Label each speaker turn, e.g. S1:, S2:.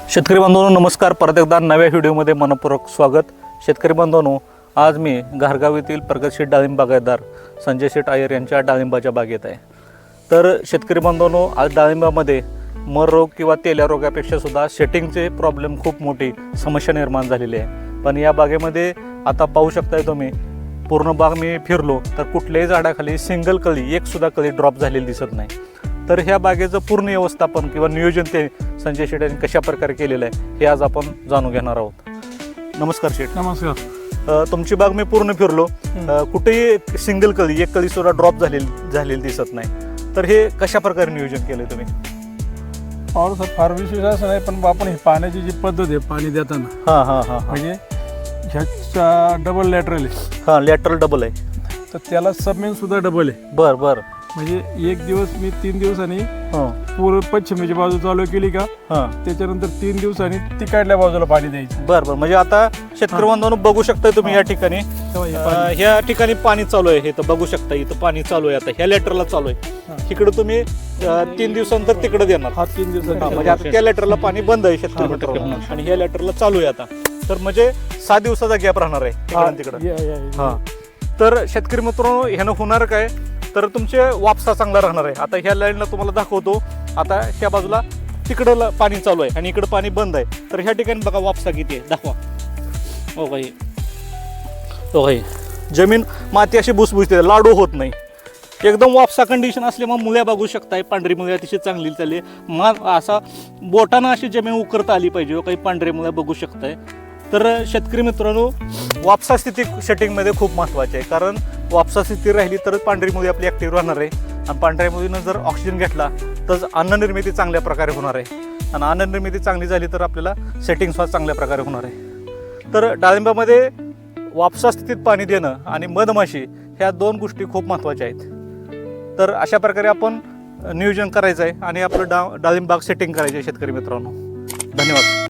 S1: शेतकरी बांधवांनो नमस्कार. परत एकदा नव्या व्हिडिओमध्ये मनपूर्वक स्वागत. शेतकरी बांधवांनो, आज मी घारगाव येथील प्रगतशील डाळिंब बागायतदार संजय शेठ अय्यर यांच्या डाळिंबाच्या बागेत आहे. तर शेतकरी बांधवांनो, आज डाळिंबामध्ये मर रोग किंवा तेल्या रोगापेक्षा सुद्धा सेटिंगचे प्रॉब्लेम खूप मोठी समस्या निर्माण झालेली आहे. पण या बागेमध्ये आता पाहू शकताय तुम्ही, पूर्ण बाग मी फिरलो तर कुठल्याही झाडाखाली सिंगल कळी एक सुद्धा कळी ड्रॉप झालेली दिसत नाही. तर ह्या बागेचं पूर्ण व्यवस्थापन किंवा नियोजन ते संजय शेठ यांनी कशा प्रकारे केलेलं आहे हे आज आपण जाणून घेणार आहोत. नमस्कार शेठ.
S2: नमस्कार.
S1: तुमची बाग मी पूर्ण फिरलो, कुठेही सिंगल कळी एक कळी सुद्धा ड्रॉप झालेली दिसत नाही. तर हे कशा प्रकारे नियोजन केलंय तुम्ही?
S2: फार विशेष असं नाही, पण आपण ही पाण्याची जी पद्धत आहे पाणी देताना
S1: हां
S2: म्हणजे ह्याचा डबल लॅटरल आहे.
S1: हां, लॅटरल डबल आहे.
S2: तर त्याला सबमेन सुद्धा डबल आहे.
S1: बर
S2: म्हणजे एक दिवस मी 3 दिवसांनी पूर्व पश्चिमेची बाजू चालू केली का त्याच्यानंतर 3 दिवसांनी तिकडल्या बाजूला पाणी द्यायचं.
S1: बर म्हणजे आता शेतकरी बांधवांनो बघू शकताय तुम्ही या ठिकाणी, ह्या ठिकाणी पाणी चालू आहे. हे तर बघू शकता, इथं पाणी चालू आहे. आता ह्या लेटरला चालू आहे. इकडे तुम्ही 3 दिवसानंतर तिकडे देणार.
S2: 3 दिवसांनी
S1: म्हणजे आता त्या लेटरला पाणी बंद आहे शेतकरी मित्रांनो, आणि ह्या लेटरला चालू आहे आता. तर म्हणजे 7 दिवसाचा गॅप राहणार आहे तिकडे. हा, तर शेतकरी मित्रांनो, ह्यानं होणार काय, तर तुमचे वापसा चांगला राहणार आहे. आता ह्या लाईनला तुम्हाला दाखवतो. आता ह्या बाजूला तिकडं पाणी चालू आहे आणि इकडं पाणी बंद आहे. तर ह्या ठिकाणी बघा वापसा किती आहे, दाखवा. हो काही जमीन माती अशी भुसभुसते, लाडू होत नाही. एकदम वापसा कंडिशन असल्यामुळे मुळ्या बघू शकताय, पांढरी मुळे अतिशय चांगली चालली. असा बोटानं अशी जमीन उकरता आली पाहिजे. काही पांढरी मुळे बघू शकताय. तर शेतकरी मित्रांनो, वापसा स्थिती सेटिंगमध्ये खूप महत्त्वाची आहे. कारण वापसा स्थिती राहिली तर पांढरी मुळी आपली ॲक्टिव्ह राहणार आहे, आणि पांढऱ्या मुळीनं जर ऑक्सिजन घेतला तर अन्ननिर्मिती चांगल्या प्रकारे होणार आहे, आणि अन्ननिर्मिती चांगली झाली तर आपल्याला सेटिंगसुद्धा चांगल्या प्रकारे होणार आहे. तर डाळिंबामध्ये वापसा स्थितीत पाणी देणं आणि मधमाशी ह्या 2 गोष्टी खूप महत्त्वाच्या आहेत. तर अशा प्रकारे आपण नियोजन करायचं आहे आणि आपलं डाळिंब बाग सेटिंग करायची आहे शेतकरी मित्रांनो. धन्यवाद.